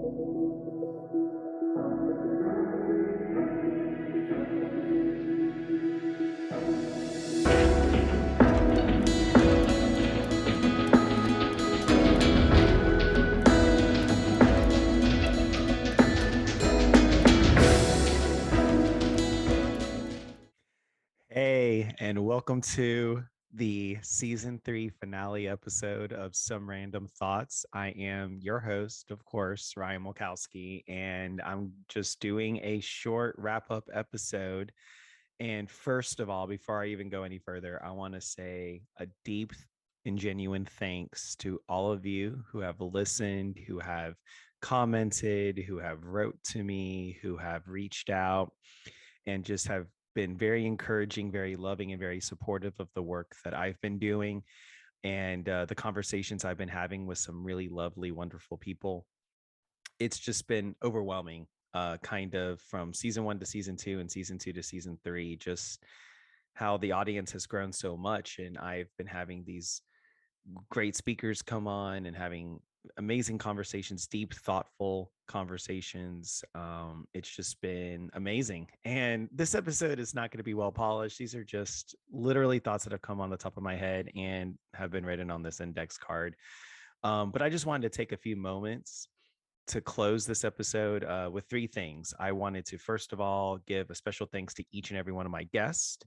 Hey, and welcome to the season 3 finale episode of Some Random Thoughts. I am your host, of course, Ryan Mulkowski, and I'm just doing a short wrap up episode. And first of all, before I even go any further, I want to say a deep and genuine thanks to all of you who have listened, who have commented, who have wrote to me, who have reached out and just have been very encouraging, very loving, and very supportive of the work that I've been doing and the conversations I've been having with some really lovely, wonderful people. It's just been overwhelming, kind of from season 1 to season 2 and season 2 to season 3, just how the audience has grown so much. And I've been having these great speakers come on and having amazing conversations, deep, thoughtful conversations. It's just been amazing. And this episode is not going to be well polished. These are just literally thoughts that have come on the top of my head and have been written on this index card. But I just wanted to take a few moments to close this episode with three things. I wanted to, first of all, give a special thanks to each and every one of my guests.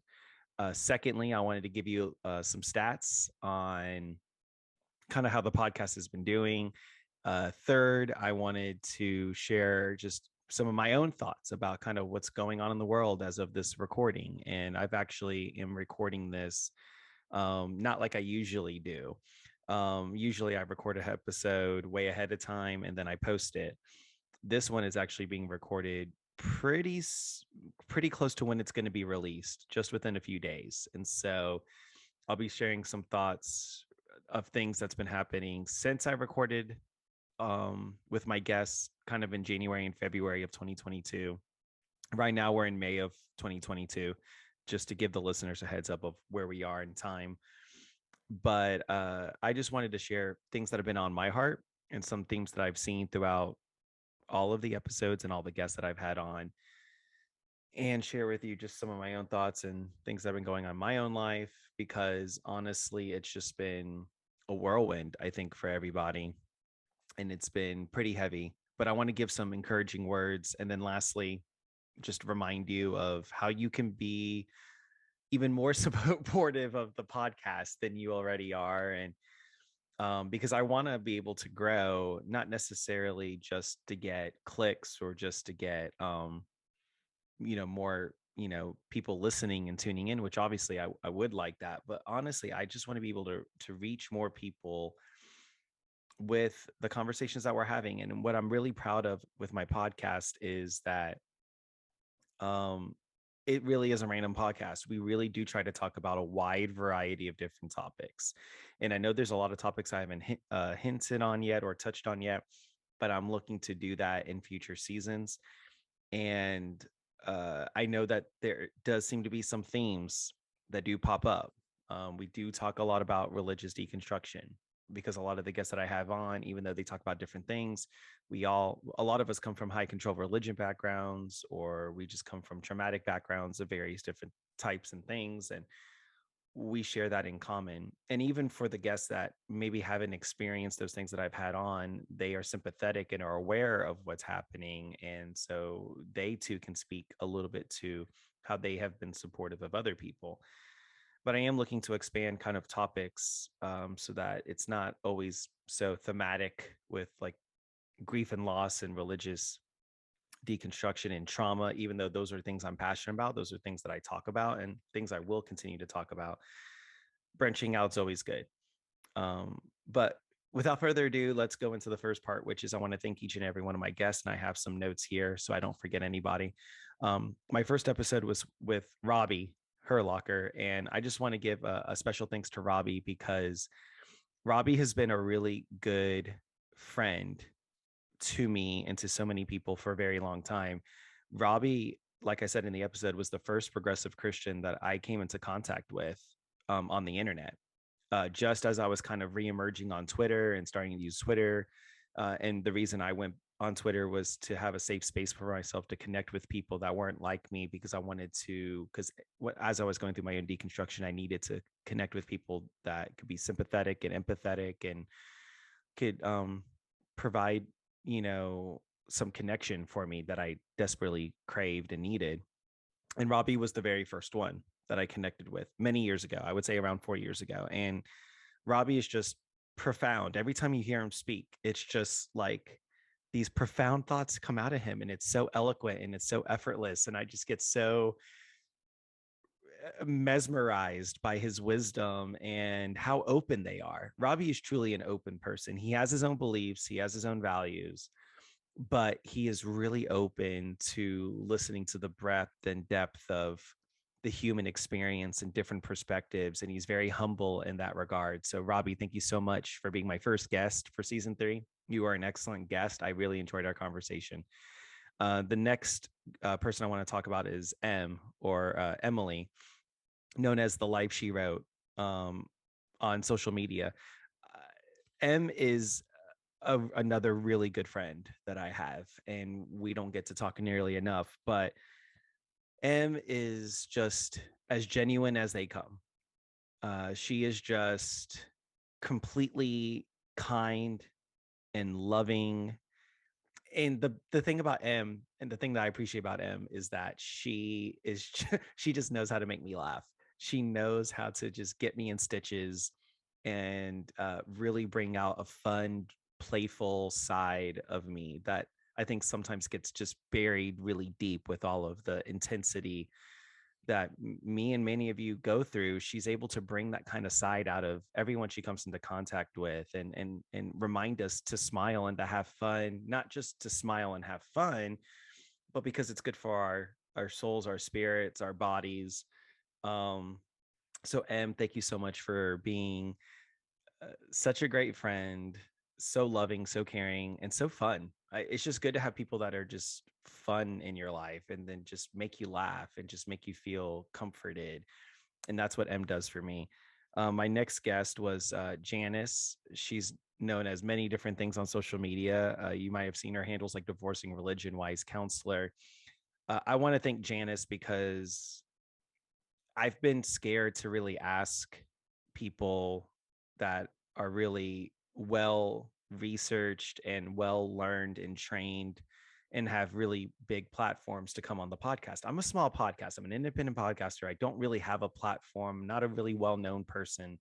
Secondly, I wanted to give you some stats on kind of how the podcast has been doing. Third, I wanted to share just some of my own thoughts about kind of what's going on in the world as of this recording. And I've actually am recording this not like I usually do. Usually I record an episode way ahead of time and then I post it. This one is actually being recorded pretty close to when it's going to be released, just within a few days. And so I'll be sharing some thoughts of things that's been happening since I recorded with my guests kind of in January and February of 2022. Right now we're in May of 2022, just to give the listeners a heads up of where we are in time. But I just wanted to share things that have been on my heart and some themes that I've seen throughout all of the episodes and all the guests that I've had on, and share with you just some of my own thoughts and things that have been going on in my own life, because honestly, it's just been a whirlwind, I think, for everybody. And it's been pretty heavy. But I want to give some encouraging words. And then lastly, just remind you of how you can be even more supportive of the podcast than you already are. And because I want to be able to grow, not necessarily just to get clicks or just to get more people listening and tuning in, which obviously I would like that, but honestly I just want to be able to reach more people with the conversations that we're having. And what I'm really proud of with my podcast is that um it really is a random podcast. We really do try to talk about a wide variety of different topics, and I know there's a lot of topics I haven't hinted on yet or touched on yet, but I'm looking to do that in future seasons. And I know that there does seem to be some themes that do pop up. We do talk a lot about religious deconstruction, because a lot of the guests that I have on, even though they talk about different things, a lot of us come from high control religion backgrounds, or we just come from traumatic backgrounds of various different types and things. And we share that in common. And even for the guests that maybe haven't experienced those things that I've had on, they are sympathetic and are aware of what's happening. And so they too can speak a little bit to how they have been supportive of other people. But I am looking to expand kind of topics, so that it's not always so thematic with like grief and loss and religious deconstruction and trauma. Even though those are things I'm passionate about, those are things that I talk about and things I will continue to talk about. Branching out is always good. But without further ado, let's go into the first part, which is I want to thank each and every one of my guests. And I have some notes here so I don't forget anybody. My first episode was with Robbie Hurlocker, and I just want to give a special thanks to Robbie, because Robbie has been a really good friend to me and to so many people for a very long time. Robbie, like I said in the episode, was the first progressive Christian that I came into contact with on the internet. Just as I was kind of reemerging on Twitter and starting to use Twitter. And the reason I went on Twitter was to have a safe space for myself to connect with people that weren't like me, because I wanted to, because as I was going through my own deconstruction, I needed to connect with people that could be sympathetic and empathetic and could provide, you know, some connection for me that I desperately craved and needed. And Robbie was the very first one that I connected with many years ago. I would say around 4 years ago. And Robbie is just profound. Every time you hear him speak, it's just like these profound thoughts come out of him, and it's so eloquent and it's so effortless. And I just get so mesmerized by his wisdom and how open they are. Robbie is truly an open person. He has his own beliefs, he has his own values, but he is really open to listening to the breadth and depth of the human experience and different perspectives. And he's very humble in that regard. So, Robbie, thank you so much for being my first guest for season 3. You are an excellent guest. I really enjoyed our conversation. The next person I want to talk about is Emily, known as the Life She Wrote on social media. M is another really good friend that I have, and we don't get to talk nearly enough. But M is just as genuine as they come. She is just completely kind and loving. And the thing about M, and the thing that I appreciate about M, is that she just knows how to make me laugh. She knows how to just get me in stitches and really bring out a fun, playful side of me that I think sometimes gets just buried really deep with all of the intensity that me and many of you go through. She's able to bring that kind of side out of everyone she comes into contact with, and remind us to smile and to have fun, not just to smile and have fun, but because it's good for our souls, our spirits, our bodies. um so M, thank you so much for being such a great friend, so loving, so caring, and so fun. It's just good to have people that are just fun in your life and then just make you laugh and just make you feel comforted. And that's what M does for me. My next guest was Janice. She's known as many different things on social media. You might have seen her handles like Divorcing Religion, Wise Counselor. I want to thank Janice because I've been scared to really ask people that are really well researched and well learned and trained and have really big platforms to come on the podcast. I'm a small podcast. I'm an independent podcaster. I don't really have a platform, not a really well known person.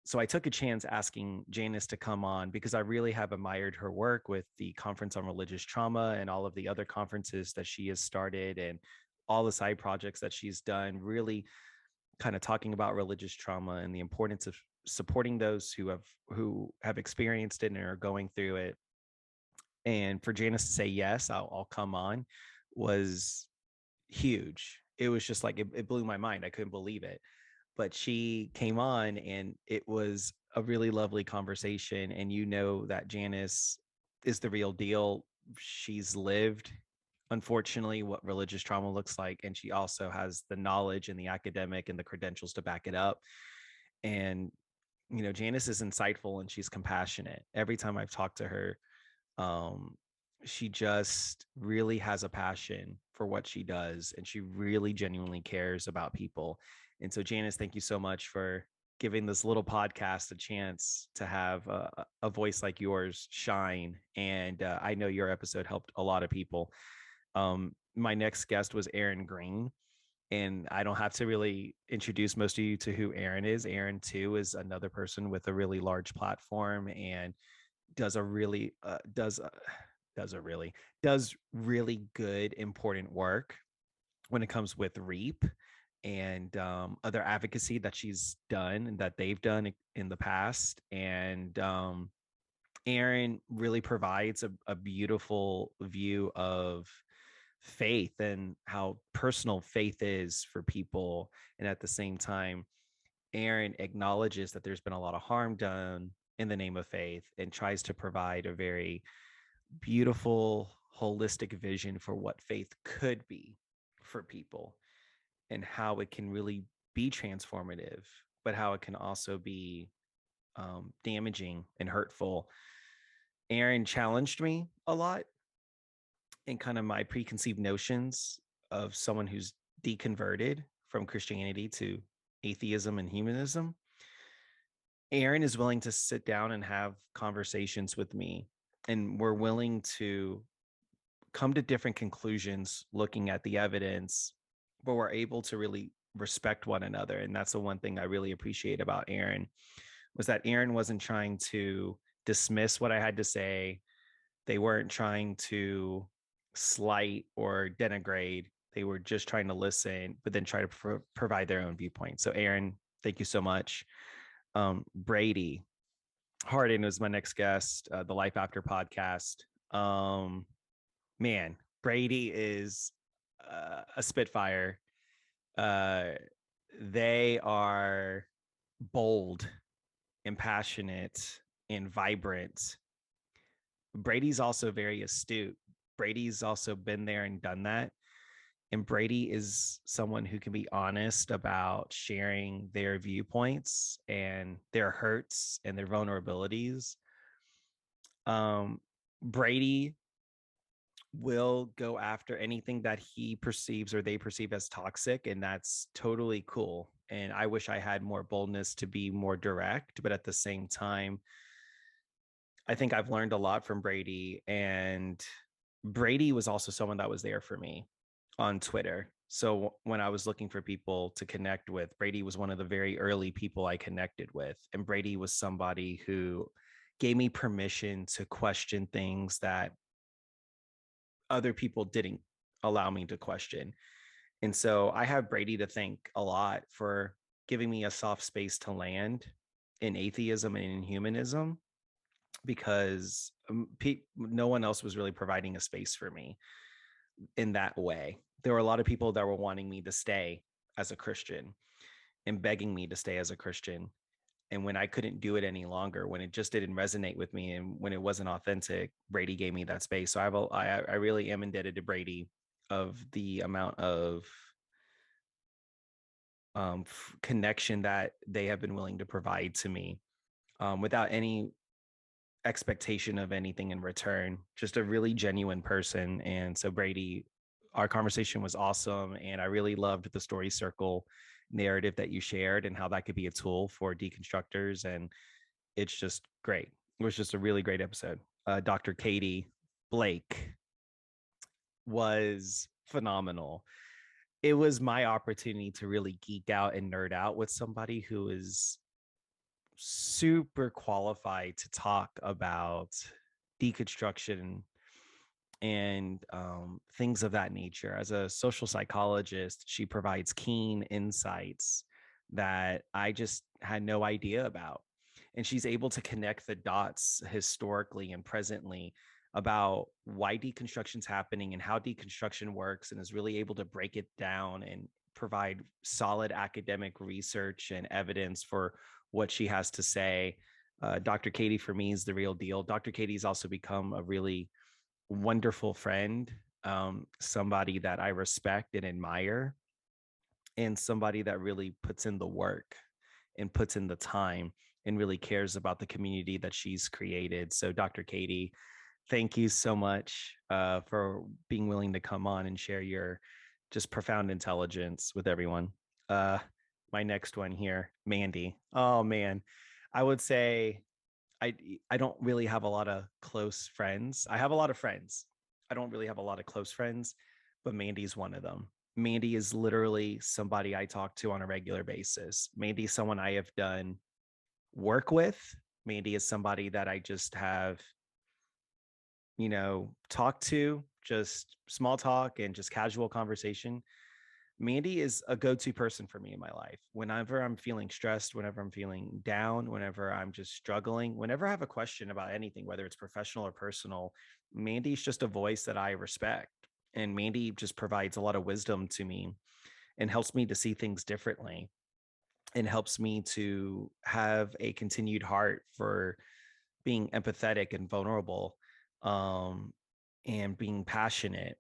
So I took a chance asking Janice to come on because I really have admired her work with the Conference on Religious Trauma and all of the other conferences that she has started, and all the side projects that she's done, really kind of talking about religious trauma and the importance of supporting those who have experienced it and are going through it. And for Janice to say yes, I'll come on, was huge. It was just like it blew my mind. I couldn't believe it. But she came on, and it was a really lovely conversation. And you know that Janice is the real deal. She's lived, unfortunately, what religious trauma looks like, and she also has the knowledge and the academic and the credentials to back it up. And Janice is insightful and she's compassionate. Every time I've talked to her, um, she just really has a passion for what she does, and she really genuinely cares about people. And so, Janice, thank you so much for giving this little podcast a chance to have a voice like yours shine. And I know your episode helped a lot of people. My next guest was Erin Green. And I don't have to really introduce most of you to who Erin is. Erin, too, is another person with a really large platform and does a really does really good important work when it comes with REAP and other advocacy that she's done and that they've done in the past. And Erin really provides a beautiful view of faith and how personal faith is for people. And at the same time, Erin acknowledges that there's been a lot of harm done in the name of faith and tries to provide a very beautiful, holistic vision for what faith could be for people and how it can really be transformative, but how it can also be damaging and hurtful. Erin challenged me a lot in kind of my preconceived notions of someone who's deconverted from Christianity to atheism and humanism. Erin is willing to sit down and have conversations with me, and we're willing to come to different conclusions looking at the evidence, but we're able to really respect one another. And that's the one thing I really appreciate about Erin, was that Erin wasn't trying to dismiss what I had to say. They weren't trying to slight or denigrate. They were just trying to listen, but then try to provide their own viewpoint. So, Erin, thank you so much. Brady Hardin was my next guest, the Life After podcast. Man, Brady is a spitfire. Uh, they are bold and passionate and vibrant. Brady's also very astute. Brady's also been there and done that. And Brady is someone who can be honest about sharing their viewpoints and their hurts and their vulnerabilities. Um, Brady will go after anything that he perceives or they perceive as toxic, and that's totally cool. And I wish I had more boldness to be more direct, but at the same time, I think I've learned a lot from Brady. And Brady was also someone that was there for me on Twitter. So when I was looking for people to connect with, Brady was one of the very early people I connected with. And Brady was somebody who gave me permission to question things that other people didn't allow me to question. And so I have Brady to thank a lot for giving me a soft space to land in atheism and in humanism, because no one else was really providing a space for me in that way. There were a lot of people that were wanting me to stay as a Christian and begging me to stay as a Christian. And when I couldn't do it any longer, when it just didn't resonate with me and when it wasn't authentic, Brady gave me that space. So I really am indebted to Brady of the amount of connection that they have been willing to provide to me, without any expectation of anything in return. Just a really genuine person. And so, Brady, our conversation was awesome. And I really loved the story circle narrative that you shared and how that could be a tool for deconstructors. And it's just great. It was just a really great episode. Dr. Katie Blake was phenomenal. It was my opportunity to really geek out and nerd out with somebody who is super qualified to talk about deconstruction and things of that nature. As a social psychologist, she provides keen insights that I just had no idea about. And she's able to connect the dots historically and presently about why deconstruction is happening and how deconstruction works, and is really able to break it down and provide solid academic research and evidence for what she has to say. Dr. Katie, for me, is the real deal. Dr. Katie's also become a really wonderful friend, somebody that I respect and admire, and somebody that really puts in the work and puts in the time and really cares about the community that she's created. So, Dr. Katie, thank you so much for being willing to come on and share your just profound intelligence with everyone. Uh, my next one here, Mandy. Oh man, I would say I I don't really have a lot of close friends. I have a lot of friends. I don't really have a lot of close friends, but Mandy's one of them. Mandy is literally somebody I talk to on a regular basis. Mandy is someone I have done work with. Mandy is somebody that I just have, talked to, just small talk and just casual conversation. Mandy is a go-to person for me in my life. Whenever I'm feeling stressed, whenever I'm feeling down, whenever I'm just struggling, whenever I have a question about anything, whether it's professional or personal, Mandy's just a voice that I respect. And Mandy just provides a lot of wisdom to me and helps me to see things differently and helps me to have a continued heart for being empathetic and vulnerable, um, and being passionate.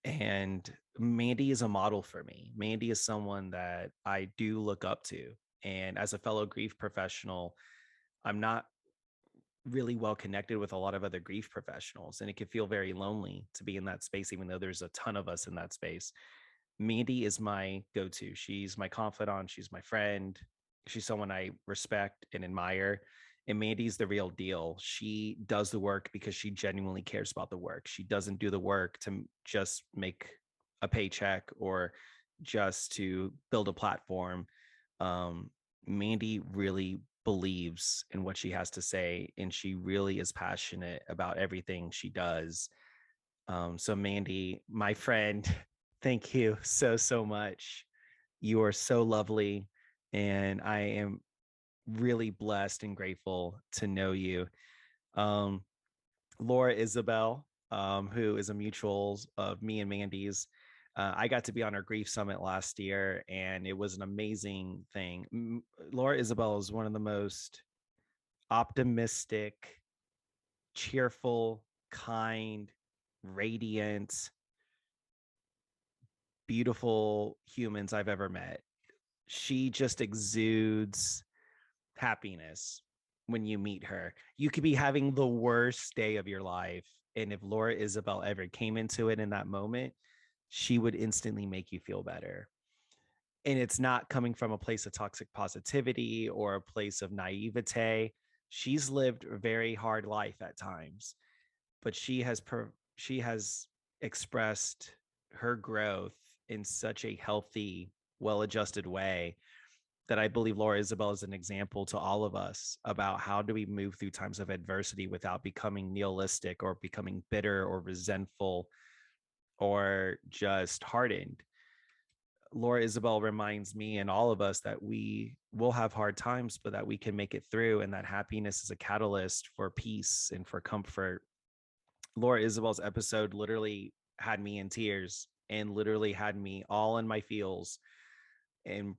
And Mandy is a model for me. Mandy is someone that I do look up to. And as a fellow grief professional, I'm not really well connected with a lot of other grief professionals, and it can feel very lonely to be in that space, even though there's a ton of us in that space. Mandy is my go-to. She's my confidant. She's my friend. She's someone I respect and admire. And Mandy's the real deal. She does the work because she genuinely cares about the work. She doesn't do the work to just make a paycheck or just to build a platform. Um, Mandy really believes in what she has to say, and she really is passionate about everything she does. So Mandy, my friend, thank you so much. You are so lovely, and I am really blessed and grateful to know you. Um, Laura Isabel, who is a mutual of me and Mandy's. I got to be on our grief summit last year, and it was an amazing thing. Laura Isabel is one of the most optimistic, cheerful, kind, radiant, beautiful humans I've ever met. She just exudes happiness when you meet her. You could be having the worst day of your life. And if Laura Isabel ever came into it in that moment, she would instantly make you feel better. And it's not coming from a place of toxic positivity or a place of naivete. She's lived a very hard life at times, but she has expressed her growth in such a healthy, well-adjusted way that I believe Laura Isabel is an example to all of us about how do we move through times of adversity without becoming nihilistic or becoming bitter or resentful or just hardened. Laura Isabel reminds me and all of us that we will have hard times, but that we can make it through, and that happiness is a catalyst for peace and for comfort. Laura Isabel's episode literally had me in tears and literally had me all in my feels. And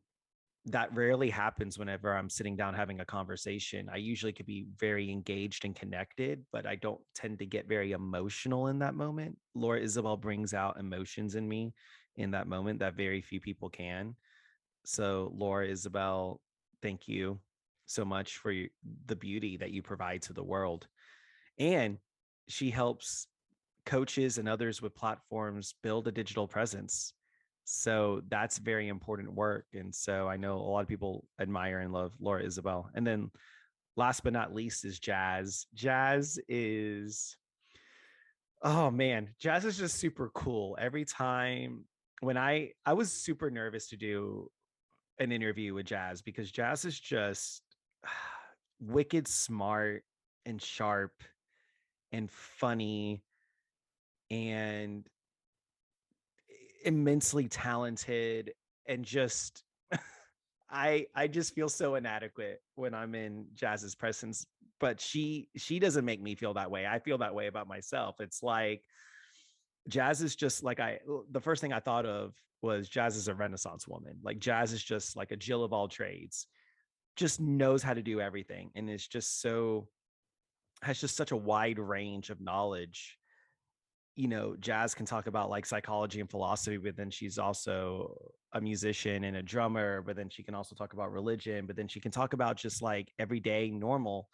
that rarely happens whenever I'm sitting down having a conversation. I usually could be very engaged and connected, but I don't tend to get very emotional in that moment. Laura Isabel brings out emotions in me in that moment that very few people can. So, Laura Isabel, thank you so much for the beauty that you provide to the world. And she helps coaches and others with platforms build a digital presence. So that's very important work. And so I know a lot of people admire and love Laura Isabel. And then last but not least is Jazz. Jazz is, oh man, Jazz is just super cool. Every time when I was super nervous to do an interview with Jazz because Jazz is just wicked smart and sharp and funny and immensely talented, and just I just feel so inadequate when I'm in Jazz's presence, but she doesn't make me feel that way. I feel that way about myself. It's like Jazz is just like the first thing I thought of was Jazz is a renaissance woman. Like Jazz is just like a Jill of all trades, just knows how to do everything, and is just so has just such a wide range of knowledge. Jazz can talk about like psychology and philosophy, but then she's also a musician and a drummer, but then she can also talk about religion, but then she can talk about just like everyday normal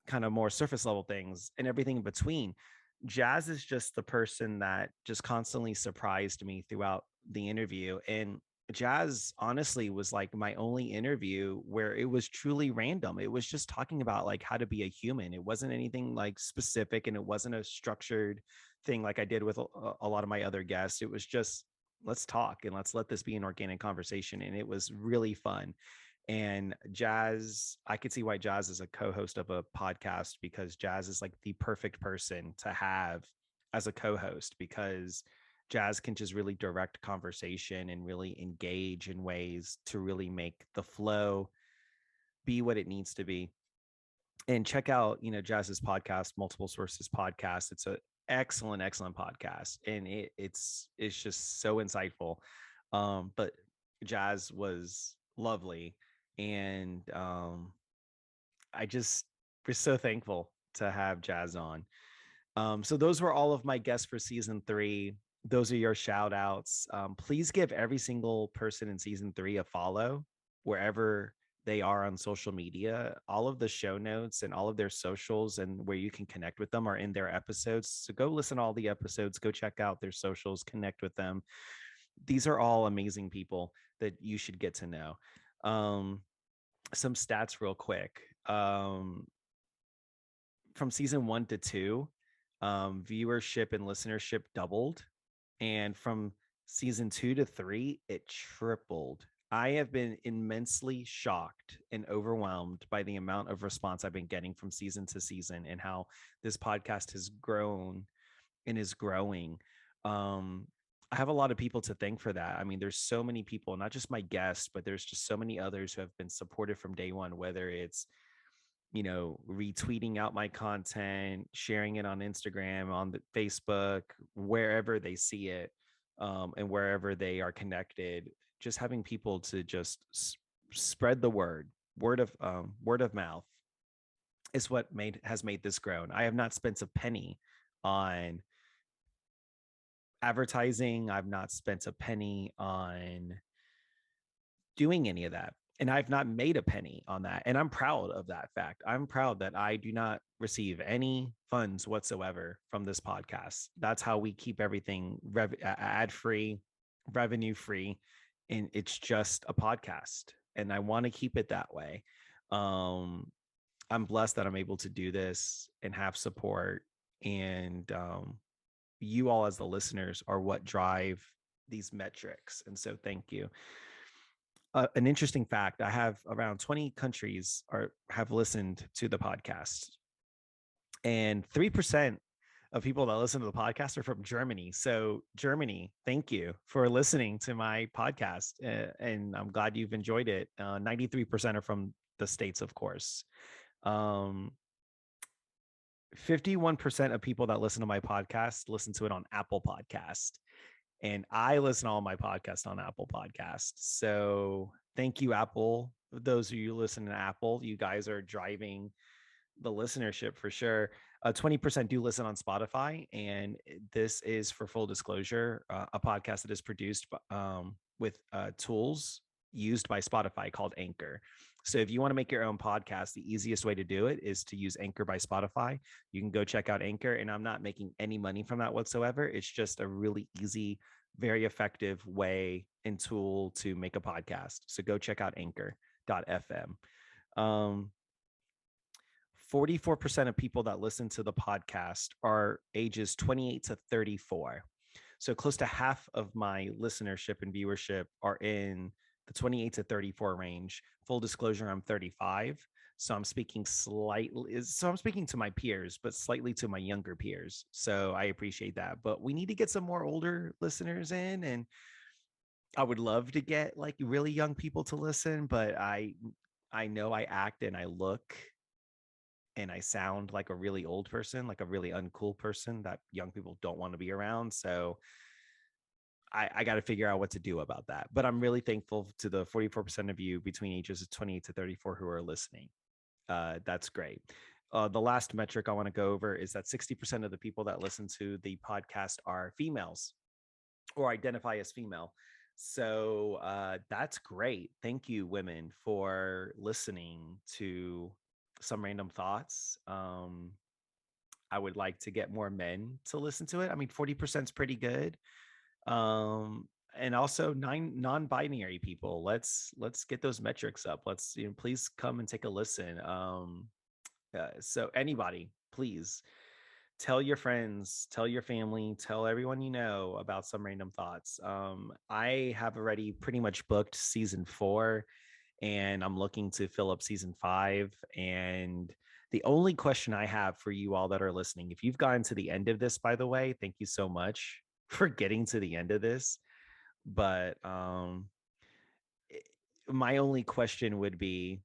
kind of more surface level things and everything in between. Jazz is just the person that just constantly surprised me throughout the interview. And Jazz honestly was like my only interview where it was truly random. It was just talking about like how to be a human. It wasn't anything like specific, and it wasn't a structured thing like I did with a lot of my other guests. It was just let's talk and let's let this be an organic conversation. And it was really fun. And Jazz, I could see why Jazz is a co-host of a podcast, because Jazz is like the perfect person to have as a co-host, because Jazz can just really direct conversation and really engage in ways to really make the flow be what it needs to be. And check out, Jazz's podcast, Multiple Sources Podcast. It's a excellent podcast, and it's just so insightful. But Jazz was lovely, and I just was so thankful to have Jazz on. So those were all of my guests for season 3. Those are your shout outs. Please give every single person in season 3 a follow wherever they are on social media. All of the show notes and all of their socials and where you can connect with them are in their episodes. So go listen to all the episodes, go check out their socials, connect with them. These are all amazing people that you should get to know. Um, some stats real quick. From season 1 to 2, viewership and listenership doubled, and from season 2 to 3, it tripled. I have been immensely shocked and overwhelmed by the amount of response I've been getting from season to season and how this podcast has grown and is growing. Um, I have a lot of people to thank for that. I mean, there's so many people, not just my guests, but there's just so many others who have been supportive from day one, whether it's retweeting out my content, sharing it on Instagram, on the Facebook, wherever they see it, and wherever they are connected. Just having people to just spread the word of mouth is what has made this grown. I have not spent a penny on advertising. I've not spent a penny on doing any of that. And I've not made a penny on that. And I'm proud of that fact. I'm proud that I do not receive any funds whatsoever from this podcast. That's how we keep everything ad free, revenue free. And it's just a podcast. And I want to keep it that way. I'm blessed that I'm able to do this and have support. And you all, as the listeners, are what drive these metrics. And so thank you. An interesting fact: I have around 20 countries have listened to the podcast, and 3% of people that listen to the podcast are from Germany. So, Germany, thank you for listening to my podcast, and I'm glad you've enjoyed it. 93% are from the States, of course. 51% of people that listen to my podcast listen to it on Apple Podcast. And I listen to all my podcasts on Apple Podcasts. So thank you, Apple. Those of you listening to Apple, you guys are driving the listenership for sure. 20% do listen on Spotify. And this is, for full disclosure, a podcast that is produced with tools used by Spotify called Anchor. So if you want to make your own podcast, the easiest way to do it is to use Anchor by Spotify. You can go check out Anchor, and I'm not making any money from that whatsoever. It's just a really easy, very effective way and tool to make a podcast. So go check out anchor.fm. 44% of people that listen to the podcast are ages 28 to 34. So close to half of my listenership and viewership are in the 28 to 34 range. Full disclosure, I'm 35. So I'm speaking to my peers, but slightly to my younger peers. So I appreciate that. But we need to get some more older listeners in, and I would love to get like really young people to listen, but I know I act and I look and I sound like a really old person, like a really uncool person that young people don't want to be around. So I got to figure out what to do about that. But I'm really thankful to the 44% of you between ages of 28 to 34 who are listening. That's great. The last metric I want to go over is that 60% of the people that listen to the podcast are females or identify as female. So that's great. Thank you, women, for listening to Some Random Thoughts. I would like to get more men to listen to it. I mean, 40% is pretty good. And also non-binary people. Let's get those metrics up. Let's please come and take a listen. So anybody, please tell your friends, tell your family, tell everyone you know about Some Random Thoughts. I have already pretty much booked season 4, and I'm looking to fill up season 5. And the only question I have for you all that are listening, if you've gotten to the end of this, by the way, thank you so much for getting to the end of this. But my only question would be,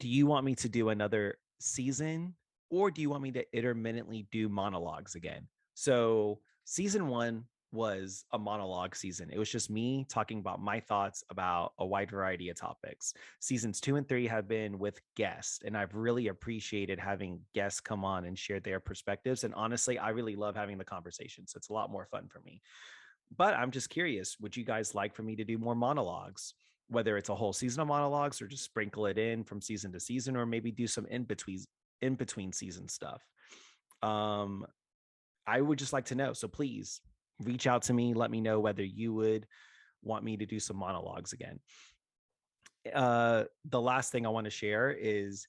do you want me to do another season, or do you want me to intermittently do monologues again? So season 1 was a monologue season. It was just me talking about my thoughts about a wide variety of topics. Seasons 2 and 3 have been with guests, and I've really appreciated having guests come on and share their perspectives. And honestly, I really love having the conversation. So it's a lot more fun for me. But I'm just curious, would you guys like for me to do more monologues? whether it's a whole season of monologues or just sprinkle it in from season to season, or maybe do some in between season stuff. Um, I would just like to know. So please reach out to me. Let me know whether you would want me to do some monologues again. The last thing I want to share is,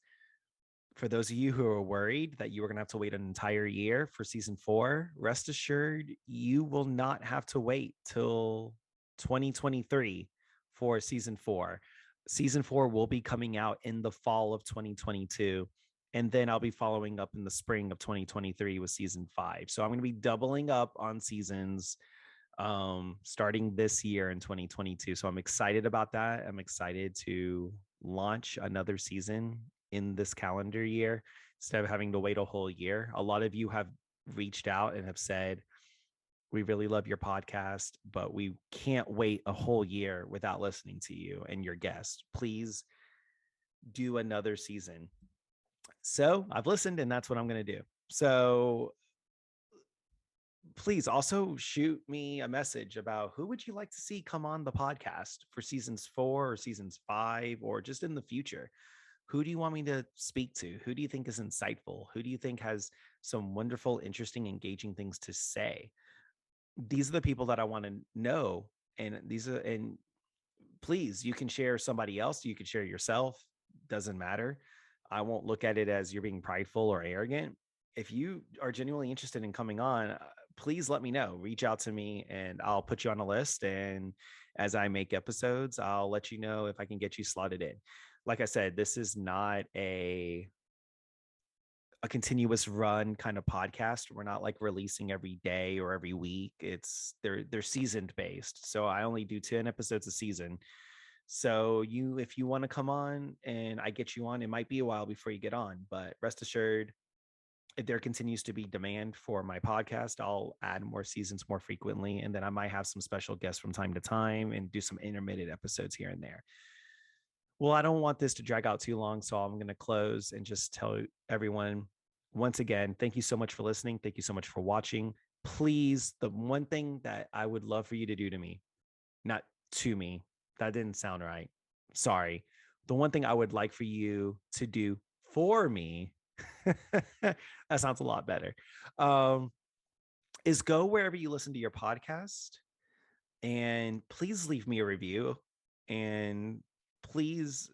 for those of you who are worried that you were going to have to wait an entire year for season 4, rest assured you will not have to wait till 2023 for season 4. Season 4 will be coming out in the fall of 2022. And then I'll be following up in the spring of 2023 with season 5. So I'm going to be doubling up on seasons starting this year in 2022. So I'm excited about that. I'm excited to launch another season in this calendar year instead of having to wait a whole year. A lot of you have reached out and have said, we really love your podcast, but we can't wait a whole year without listening to you and your guest. Please do another season. So I've listened, and that's what I'm going to do. So please also shoot me a message about who would you like to see come on the podcast for seasons 4 or seasons 5, or just in the future. Who do you want me to speak to? Who do you think is insightful? Who do you think has some wonderful, interesting, engaging things to say? These are the people that I want to know. And please, you can share somebody else. You can share yourself. Doesn't matter. I won't look at it as you're being prideful or arrogant. If you are genuinely interested in coming on, please let me know. Reach out to me and I'll put you on a list. And as I make episodes, I'll let you know if I can get you slotted in. Like I said, this is not a continuous run kind of podcast. We're not like releasing every day or every week. It's they're seasoned based. So I only do 10 episodes a season. So if you want to come on and I get you on, it might be a while before you get on, but rest assured, if there continues to be demand for my podcast, I'll add more seasons more frequently. And then I might have some special guests from time to time and do some intermittent episodes here and there. Well, I don't want this to drag out too long, so I'm going to close and just tell everyone once again, thank you so much for listening. Thank you so much for watching. Please, the one thing that I would love for you to do to me, not to me, that didn't sound right. Sorry. The one thing I would like for you to do for me, that sounds a lot better, um, is go wherever you listen to your podcast and please leave me a review. And please,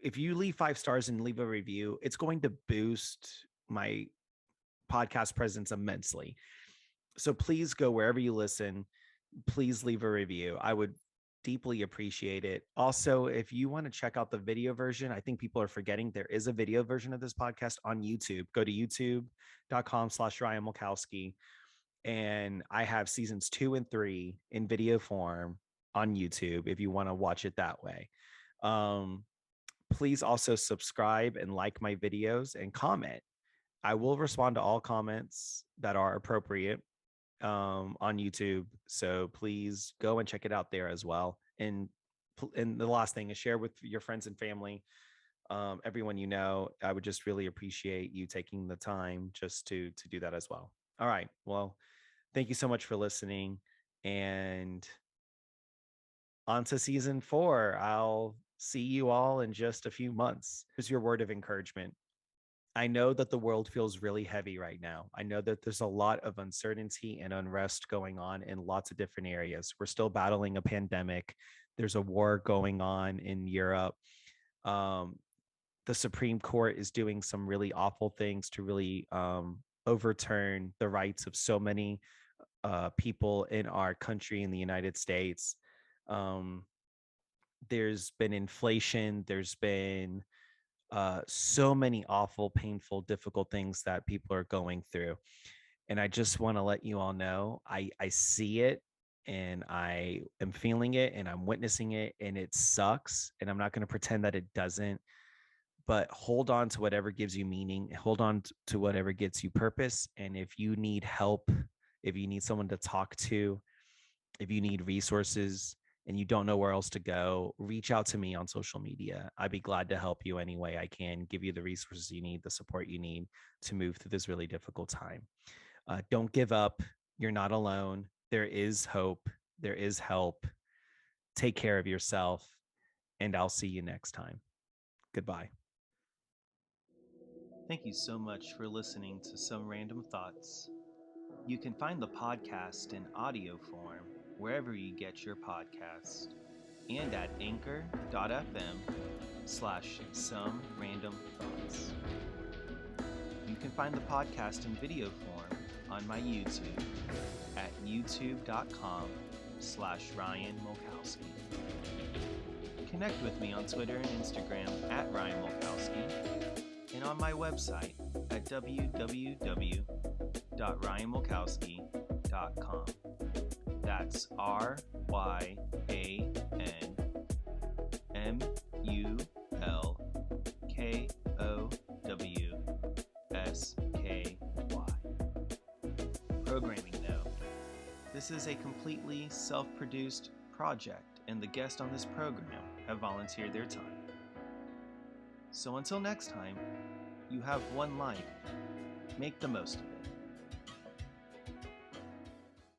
if you leave 5 stars and leave a review, it's going to boost my podcast presence immensely. So please go wherever you listen. Please leave a review. I would deeply appreciate it. Also, if you want to check out the video version, I think people are forgetting there is a video version of this podcast on YouTube. Go to youtube.com/Ryan Mulkowski. And I have seasons 2 and 3 in video form on YouTube if you want to watch it that way. Please also subscribe and like my videos and comment. I will respond to all comments that are appropriate on YouTube. So please go and check it out there as well. And the last thing is share with your friends and family, everyone you know. I would just really appreciate you taking the time just to do that as well. All right. Well, thank you so much for listening. And on to season 4. I'll see you all in just a few months. Here's your word of encouragement. I know that the world feels really heavy right now. I know that there's a lot of uncertainty and unrest going on in lots of different areas. We're still battling a pandemic. There's a war going on in Europe. Um, the Supreme Court is doing some really awful things to really overturn the rights of so many people in our country, in the United States. Um, there's been inflation. There's been so many awful, painful, difficult things that people are going through. And I just want to let you all know, I see it and I am feeling it and I'm witnessing it, and it sucks. And I'm not going to pretend that it doesn't, but hold on to whatever gives you meaning, hold on to whatever gets you purpose. And if you need help, if you need someone to talk to, if you need resources and you don't know where else to go, reach out to me on social media. I'd be glad to help you any way I can, give you the resources you need, the support you need to move through this really difficult time. Don't give up. You're not alone. There is hope. There is help. Take care of yourself. and I'll see you next time. Goodbye. Thank you so much for listening to Some Random Thoughts. You can find the podcast in audio form wherever you get your podcast and at anchor.fm/somerandomthoughts. You can find the podcast in video form on my YouTube at youtube.com/Ryan Mulkowski. Connect with me on Twitter and Instagram at Ryan Mulkowski and on my website at www.ryanmulkowski.com. That's RYANMULKOWSKY. Programming note: this is a completely self-produced project, and the guests on this program have volunteered their time. So until next time, you have one life. Make the most of it.